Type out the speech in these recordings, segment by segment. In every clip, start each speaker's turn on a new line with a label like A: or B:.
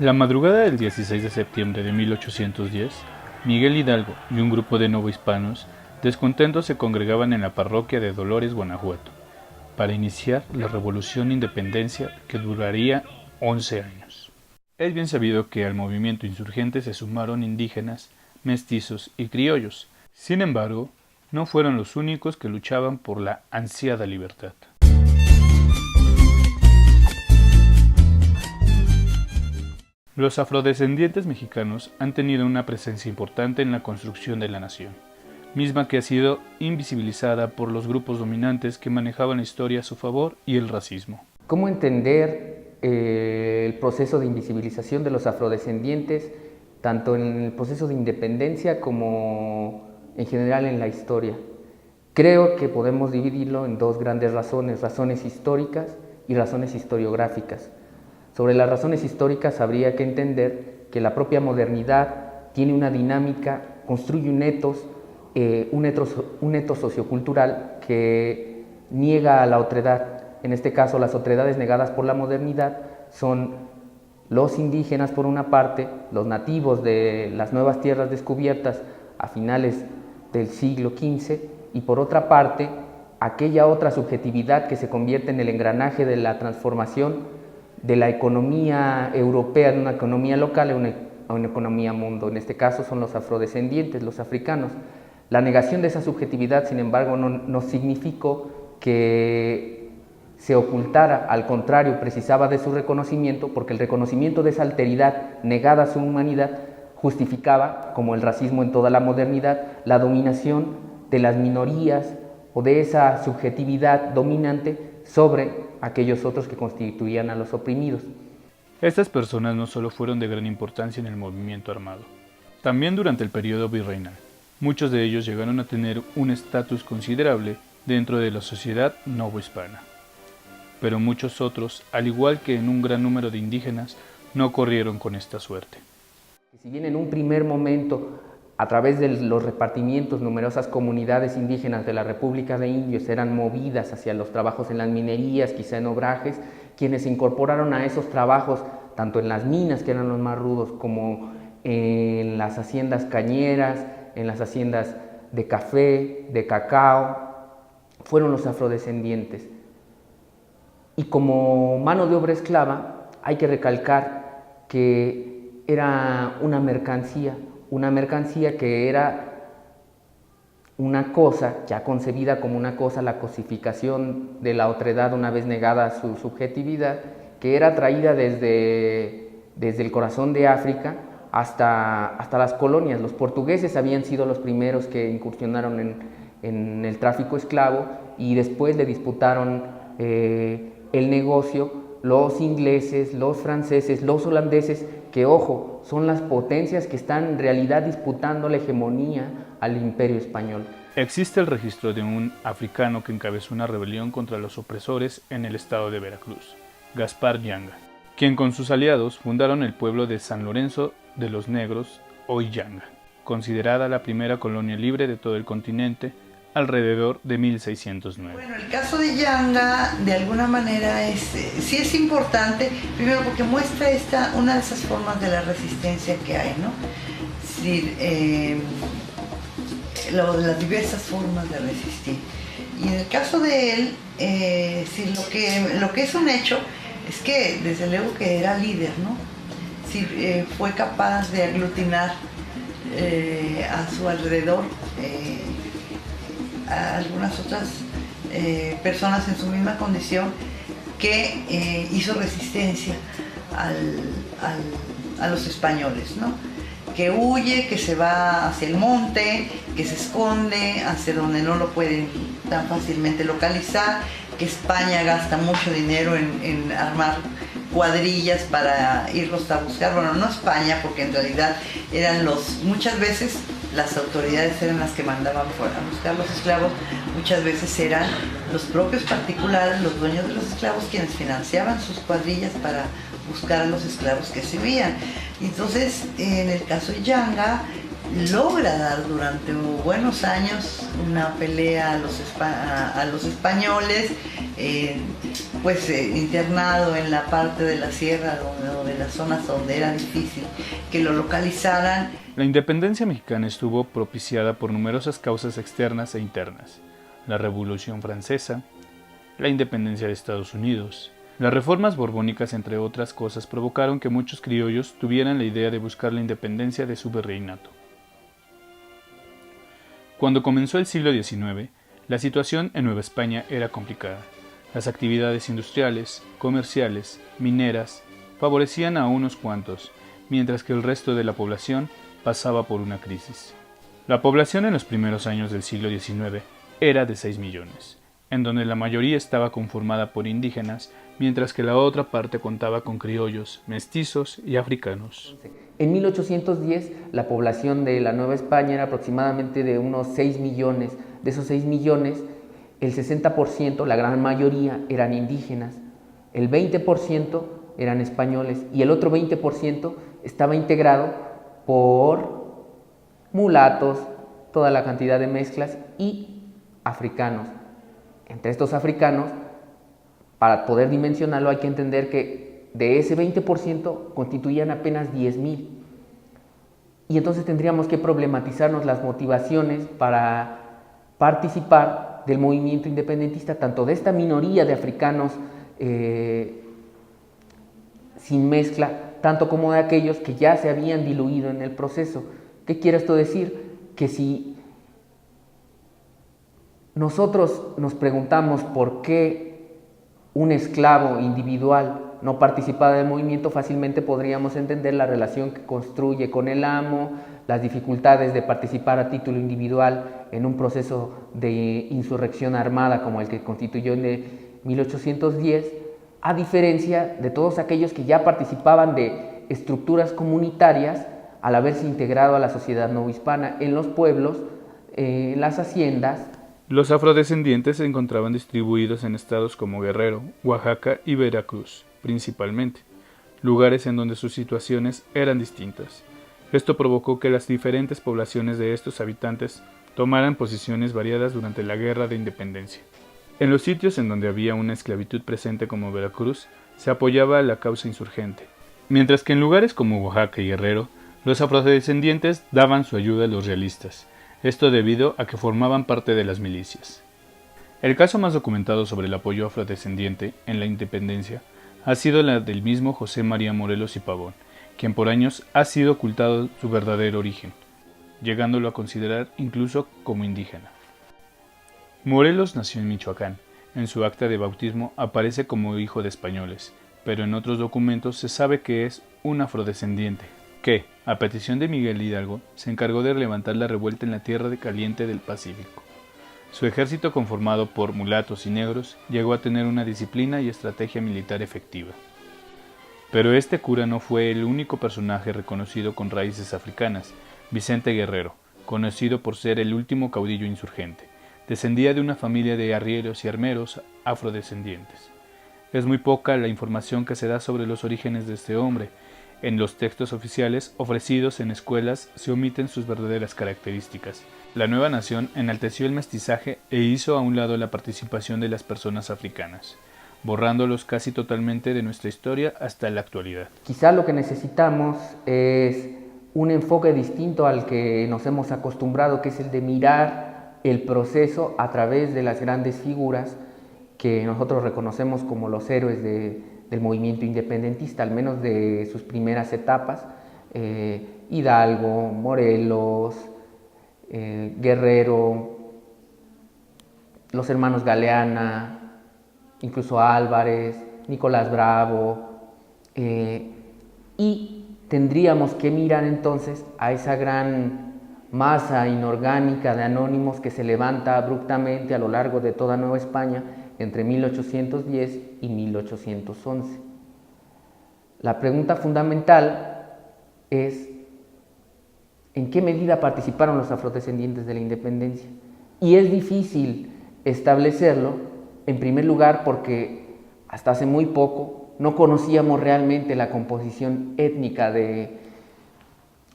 A: La madrugada del 16 de septiembre de 1810, Miguel Hidalgo y un grupo de novohispanos descontentos se congregaban en la parroquia de Dolores, Guanajuato, para iniciar la Revolución de Independencia que duraría 11 años. Es bien sabido que al movimiento insurgente se sumaron indígenas, mestizos y criollos. Sin embargo, no fueron los únicos que luchaban por la ansiada libertad. Los afrodescendientes mexicanos han tenido una presencia importante en la construcción de la nación, misma que ha sido invisibilizada por los grupos dominantes que manejaban la historia a su favor y el racismo.
B: ¿Cómo entender el proceso de invisibilización de los afrodescendientes, tanto en el proceso de independencia como en general en la historia? Creo que podemos dividirlo en dos grandes razones, razones históricas y razones historiográficas. Sobre las razones históricas habría que entender que la propia modernidad tiene una dinámica, construye un etos sociocultural que niega a la otredad. En este caso, las otredades negadas por la modernidad son los indígenas por una parte, los nativos de las nuevas tierras descubiertas a finales del siglo XV, y por otra parte, aquella otra subjetividad que se convierte en el engranaje de la transformación de la economía europea de una economía local a una economía mundo. En este caso son los afrodescendientes, los africanos. La negación de esa subjetividad, sin embargo, no significó que se ocultara, al contrario, precisaba de su reconocimiento, porque el reconocimiento de esa alteridad negada a su humanidad justificaba, como el racismo en toda la modernidad, la dominación de las minorías o de esa subjetividad dominante sobre aquellos otros que constituían a los oprimidos.
A: Estas personas no solo fueron de gran importancia en el movimiento armado, también durante el periodo virreinal. Muchos de ellos llegaron a tener un estatus considerable dentro de la sociedad novohispana. Pero muchos otros, al igual que en un gran número de indígenas, no corrieron con esta suerte.
B: Si bien en un primer momento, a través de los repartimientos, numerosas comunidades indígenas de la República de Indios eran movidas hacia los trabajos en las minerías, quizá en obrajes, quienes se incorporaron a esos trabajos, tanto en las minas, que eran los más rudos, como en las haciendas cañeras, en las haciendas de café, de cacao, fueron los afrodescendientes. Y como mano de obra esclava, hay que recalcar que era una mercancía que era una cosa, ya concebida como una cosa, la cosificación de la otredad una vez negada su subjetividad, que era traída desde el corazón de África hasta las colonias. Los portugueses habían sido los primeros que incursionaron en el tráfico esclavo y después le disputaron el negocio los ingleses, los franceses, los holandeses, que ojo, son las potencias que están en realidad disputando la hegemonía al imperio español.
A: Existe el registro de un africano que encabezó una rebelión contra los opresores en el estado de Veracruz, Gaspar Yanga, quien con sus aliados fundaron el pueblo de San Lorenzo de los Negros, hoy Yanga, considerada la primera colonia libre de todo el continente, alrededor de 1609.
C: Bueno, el caso de Yanga, de alguna manera, sí es importante, primero porque muestra una de esas formas de la resistencia que hay, ¿no? Es decir, las diversas formas de resistir. Y en el caso de él, lo que es un hecho es que, desde luego, que era líder, ¿no? Fue capaz de aglutinar a su alrededor a algunas otras personas en su misma condición que hizo resistencia a los españoles, ¿no? Que huye, que se va hacia el monte, que se esconde hacia donde no lo pueden tan fácilmente localizar, que España gasta mucho dinero en armar cuadrillas para irlos a buscar. Bueno, no España, porque en realidad muchas veces las autoridades eran las que mandaban fuera a buscar los esclavos, muchas veces eran los propios particulares, los dueños de los esclavos, quienes financiaban sus cuadrillas para buscar a los esclavos que servían. Entonces, en el caso de Yanga, logra dar durante buenos años una pelea a los españoles, internado en la parte de la sierra o de las zonas donde era difícil que lo localizaran.
A: La independencia mexicana estuvo propiciada por numerosas causas externas e internas: la Revolución Francesa, la independencia de Estados Unidos. Las reformas borbónicas, entre otras cosas, provocaron que muchos criollos tuvieran la idea de buscar la independencia de su virreinato. Cuando comenzó el siglo XIX, la situación en Nueva España era complicada. Las actividades industriales, comerciales, mineras, favorecían a unos cuantos, mientras que el resto de la población pasaba por una crisis. La población en los primeros años del siglo XIX era de 6 millones, en donde la mayoría estaba conformada por indígenas, mientras que la otra parte contaba con criollos, mestizos y africanos.
B: En 1810, la población de la Nueva España era aproximadamente de unos 6 millones. De esos 6 millones, el 60%, la gran mayoría, eran indígenas, el 20% eran españoles y el otro 20% estaba integrado por mulatos, toda la cantidad de mezclas, y africanos. Entre estos africanos, para poder dimensionarlo, hay que entender que de ese 20% constituían apenas 10,000. Y entonces tendríamos que problematizarnos las motivaciones para participar del movimiento independentista, tanto de esta minoría de africanos sin mezcla, tanto como de aquellos que ya se habían diluido en el proceso. ¿Qué quiere esto decir? Que si nosotros nos preguntamos por qué un esclavo individual no participaba del movimiento, fácilmente podríamos entender la relación que construye con el amo, las dificultades de participar a título individual en un proceso de insurrección armada como el que constituyó en 1810, a diferencia de todos aquellos que ya participaban de estructuras comunitarias al haberse integrado a la sociedad novohispana en los pueblos, en las haciendas.
A: Los afrodescendientes se encontraban distribuidos en estados como Guerrero, Oaxaca y Veracruz, principalmente, lugares en donde sus situaciones eran distintas. Esto provocó que las diferentes poblaciones de estos habitantes tomaran posiciones variadas durante la Guerra de Independencia. En los sitios en donde había una esclavitud presente como Veracruz, se apoyaba a la causa insurgente, mientras que en lugares como Oaxaca y Guerrero, los afrodescendientes daban su ayuda a los realistas, esto debido a que formaban parte de las milicias. El caso más documentado sobre el apoyo afrodescendiente en la independencia ha sido la del mismo José María Morelos y Pavón, quien por años ha sido ocultado su verdadero origen, llegándolo a considerar incluso como indígena. Morelos nació en Michoacán. En su acta de bautismo aparece como hijo de españoles, pero en otros documentos se sabe que es un afrodescendiente, que, a petición de Miguel Hidalgo, se encargó de levantar la revuelta en la Tierra Caliente del Pacífico. Su ejército, conformado por mulatos y negros, llegó a tener una disciplina y estrategia militar efectiva. Pero este cura no fue el único personaje reconocido con raíces africanas. Vicente Guerrero, conocido por ser el último caudillo insurgente, descendía de una familia de arrieros y armeros afrodescendientes. Es muy poca la información que se da sobre los orígenes de este hombre. En los textos oficiales ofrecidos en escuelas se omiten sus verdaderas características. La nueva nación enalteció el mestizaje e hizo a un lado la participación de las personas africanas, borrándolos casi totalmente de nuestra historia hasta la actualidad.
B: Quizá lo que necesitamos es un enfoque distinto al que nos hemos acostumbrado, que es el de mirar el proceso a través de las grandes figuras que nosotros reconocemos como los héroes del movimiento independentista, al menos de sus primeras etapas: Hidalgo, Morelos, Guerrero, los hermanos Galeana, incluso Álvarez, Nicolás Bravo, y tendríamos que mirar entonces a esa gran masa inorgánica de anónimos que se levanta abruptamente a lo largo de toda Nueva España entre 1810 y 1811. La pregunta fundamental es: ¿en qué medida participaron los afrodescendientes de la independencia? Y es difícil establecerlo, en primer lugar porque hasta hace muy poco no conocíamos realmente la composición étnica del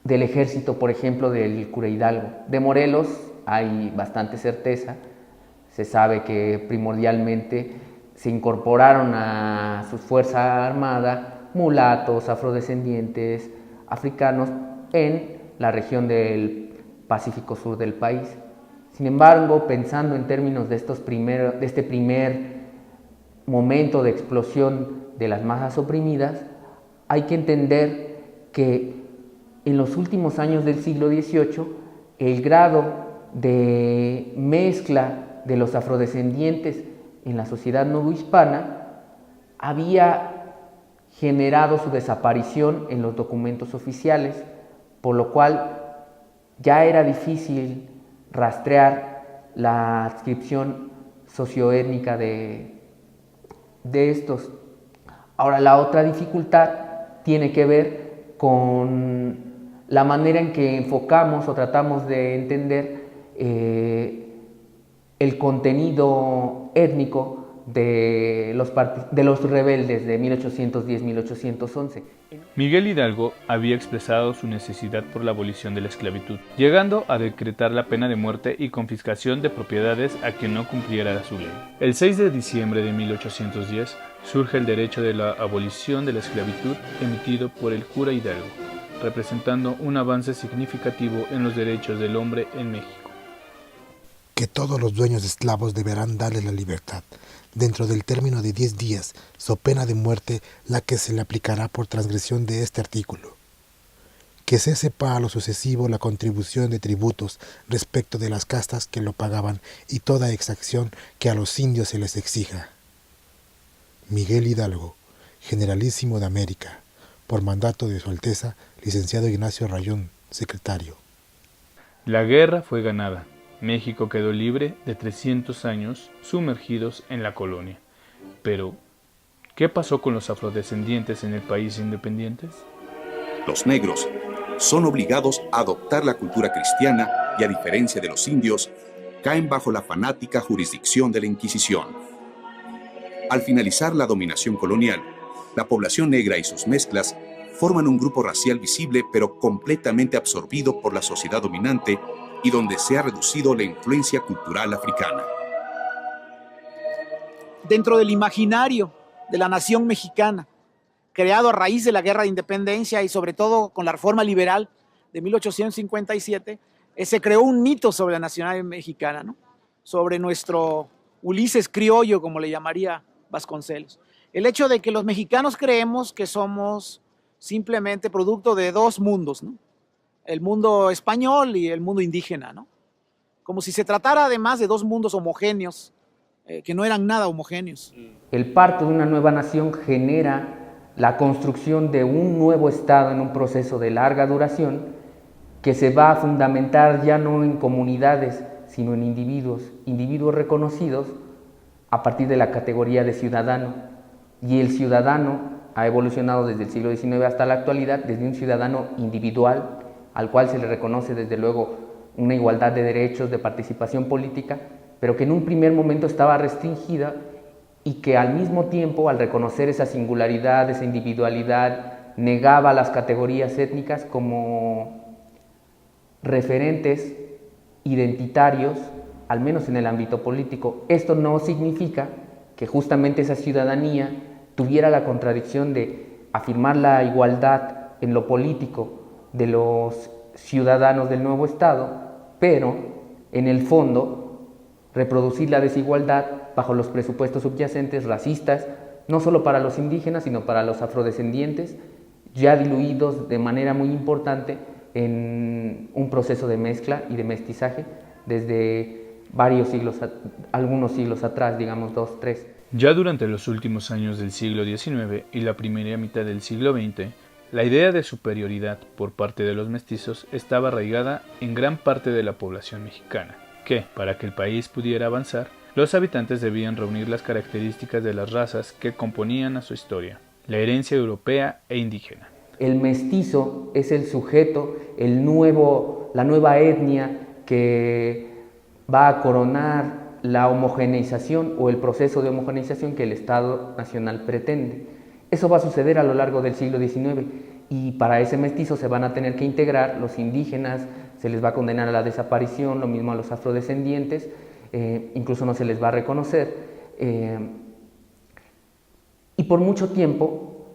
B: ejército, por ejemplo, del cura Hidalgo. De Morelos hay bastante certeza. Se sabe que primordialmente se incorporaron a su fuerza armada mulatos, afrodescendientes, africanos en la región del Pacífico Sur del país. Sin embargo, pensando en términos de este primer momento de explosión de las masas oprimidas, hay que entender que en los últimos años del siglo XVIII el grado de mezcla de los afrodescendientes en la sociedad novohispana había generado su desaparición en los documentos oficiales, por lo cual ya era difícil rastrear la adscripción socioétnica de estos. Ahora, la otra dificultad tiene que ver con la manera en que enfocamos o tratamos de entender el contenido étnico de los rebeldes de 1810-1811.
A: Miguel Hidalgo había expresado su necesidad por la abolición de la esclavitud, llegando a decretar la pena de muerte y confiscación de propiedades a quien no cumpliera su ley. El 6 de diciembre de 1810 surge el derecho de la abolición de la esclavitud emitido por el cura Hidalgo, representando un avance significativo en los derechos del hombre en México.
D: Que todos los dueños de esclavos deberán darle la libertad, dentro del término de 10 días, so pena de muerte la que se le aplicará por transgresión de este artículo. Que cese para lo sucesivo la contribución de tributos respecto de las castas que lo pagaban y toda exacción que a los indios se les exija. Miguel Hidalgo, Generalísimo de América, por mandato de Su Alteza, licenciado Ignacio Rayón, secretario.
A: La guerra fue ganada. México quedó libre de 300 años sumergidos en la colonia. Pero, ¿qué pasó con los afrodescendientes en el país independientes?
E: Los negros son obligados a adoptar la cultura cristiana y, a diferencia de los indios, caen bajo la fanática jurisdicción de la Inquisición. Al finalizar la dominación colonial, la población negra y sus mezclas forman un grupo racial visible pero completamente absorbido por la sociedad dominante y donde se ha reducido la influencia cultural africana.
F: Dentro del imaginario de la nación mexicana, creado a raíz de la Guerra de Independencia y sobre todo con la Reforma Liberal de 1857, se creó un mito sobre la nacionalidad mexicana, ¿no? Sobre nuestro Ulises criollo, como le llamaría Vasconcelos. El hecho de que los mexicanos creemos que somos simplemente producto de dos mundos, ¿no? El mundo español y el mundo indígena, ¿no? Como si se tratara además de dos mundos homogéneos, que no eran nada homogéneos.
B: El parto de una nueva nación genera la construcción de un nuevo Estado en un proceso de larga duración que se va a fundamentar ya no en comunidades, sino en individuos reconocidos a partir de la categoría de ciudadano. Y el ciudadano ha evolucionado desde el siglo XIX hasta la actualidad, desde un ciudadano individual, al cual se le reconoce desde luego una igualdad de derechos, de participación política, pero que en un primer momento estaba restringida y que al mismo tiempo, al reconocer esa singularidad, esa individualidad, negaba las categorías étnicas como referentes identitarios, al menos en el ámbito político. Esto no significa que justamente esa ciudadanía tuviera la contradicción de afirmar la igualdad en lo político de los ciudadanos del nuevo Estado, pero en el fondo reproducir la desigualdad bajo los presupuestos subyacentes racistas, no solo para los indígenas, sino para los afrodescendientes, ya diluidos de manera muy importante en un proceso de mezcla y de mestizaje desde algunos siglos atrás, digamos 2, 3.
A: Ya durante los últimos años del siglo XIX y la primera mitad del siglo XX, la idea de superioridad por parte de los mestizos estaba arraigada en gran parte de la población mexicana, que, para que el país pudiera avanzar, los habitantes debían reunir las características de las razas que componían a su historia, la herencia europea e indígena.
B: El mestizo es el sujeto, la nueva etnia que va a coronar la homogeneización o el proceso de homogeneización que el Estado Nacional pretende. Eso va a suceder a lo largo del siglo XIX y para ese mestizo se van a tener que integrar los indígenas, se les va a condenar a la desaparición, lo mismo a los afrodescendientes, incluso no se les va a reconocer. Y por mucho tiempo,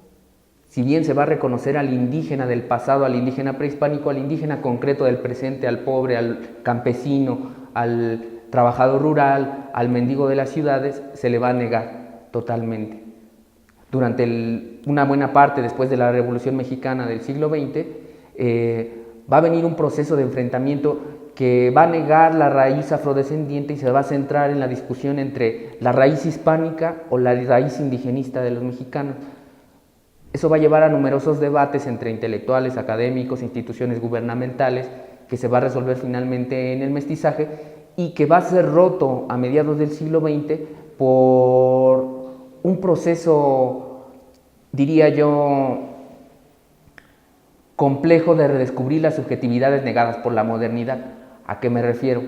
B: si bien se va a reconocer al indígena del pasado, al indígena prehispánico, al indígena concreto del presente, al pobre, al campesino, al trabajador rural, al mendigo de las ciudades, se le va a negar totalmente. Durante una buena parte después de la Revolución Mexicana del siglo XX, va a venir un proceso de enfrentamiento que va a negar la raíz afrodescendiente y se va a centrar en la discusión entre la raíz hispánica o la raíz indigenista de los mexicanos. Eso va a llevar a numerosos debates entre intelectuales, académicos, instituciones gubernamentales, que se va a resolver finalmente en el mestizaje y que va a ser roto a mediados del siglo XX por un proceso, diría yo, complejo de redescubrir las subjetividades negadas por la modernidad. ¿A qué me refiero?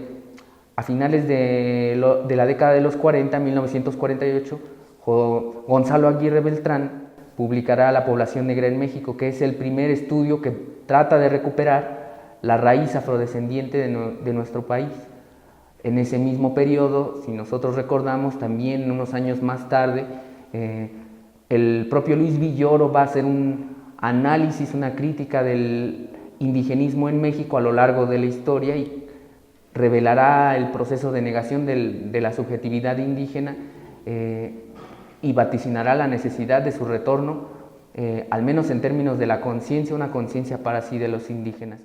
B: A finales de la década de los 40, 1948, Gonzalo Aguirre Beltrán publicará La población negra en México, que es el primer estudio que trata de recuperar la raíz afrodescendiente de nuestro país. En ese mismo periodo, si nosotros recordamos, también unos años más tarde, el propio Luis Villoro va a hacer un análisis, una crítica del indigenismo en México a lo largo de la historia y revelará el proceso de negación de la subjetividad indígena y vaticinará la necesidad de su retorno, al menos en términos de la conciencia, una conciencia para sí de los indígenas.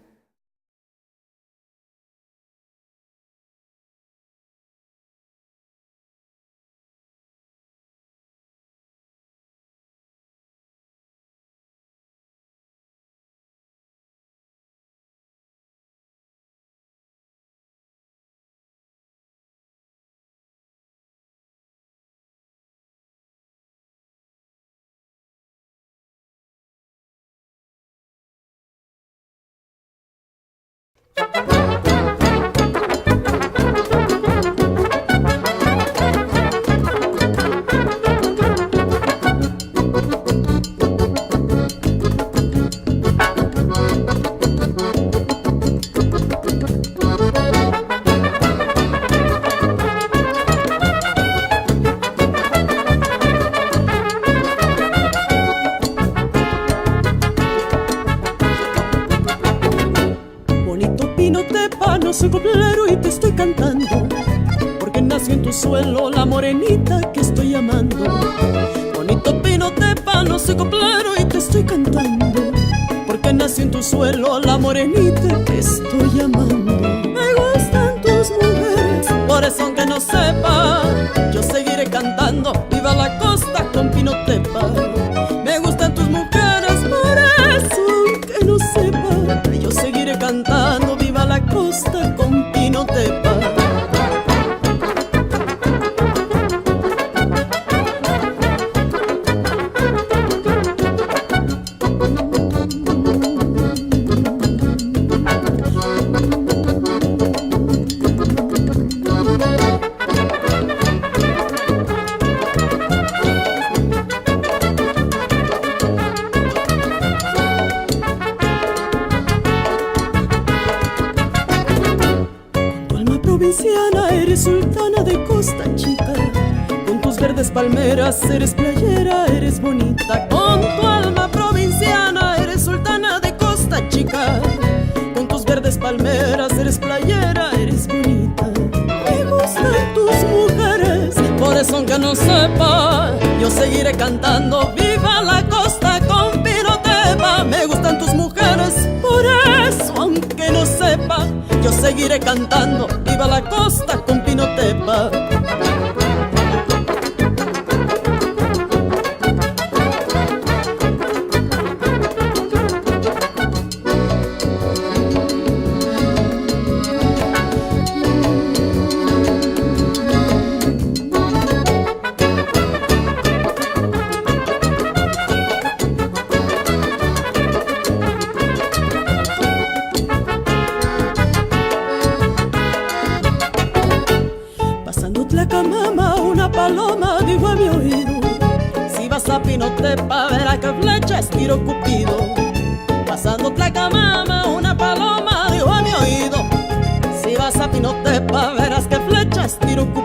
G: Soy coplero y te estoy cantando, porque nació en tu suelo la morenita que estoy amando. Bonito pino de pano, soy coplero y te estoy cantando, porque nació en tu suelo la morenita que estoy amando. Me gustan tus mujeres, por eso aunque no sepa, yo seguiré cantando, viva la costa con pino tepa. Me gustan tus mujeres, por eso aunque no sepa, yo seguiré cantando, viva la costa con pino tepa. Eres sultana de Costa Chica, con tus verdes palmeras eres playera, eres bonita. Con tu alma provinciana eres sultana de Costa Chica, con tus verdes palmeras eres playera, eres bonita. Me gustan tus mujeres, por eso aunque no sepa, yo seguiré cantando, viva la costa con pino tepa. Me gustan tus mujeres, por eso aunque no sepa, yo seguiré cantando, viva la costa con pino tepa. Mama, una paloma dijo a mi oído, si vas a Pinotepa verás que flechas tiro Cupido. Pasando Tlacamama, una paloma dijo a mi oído, si vas a Pinotepa verás que flechas tiro Cupido.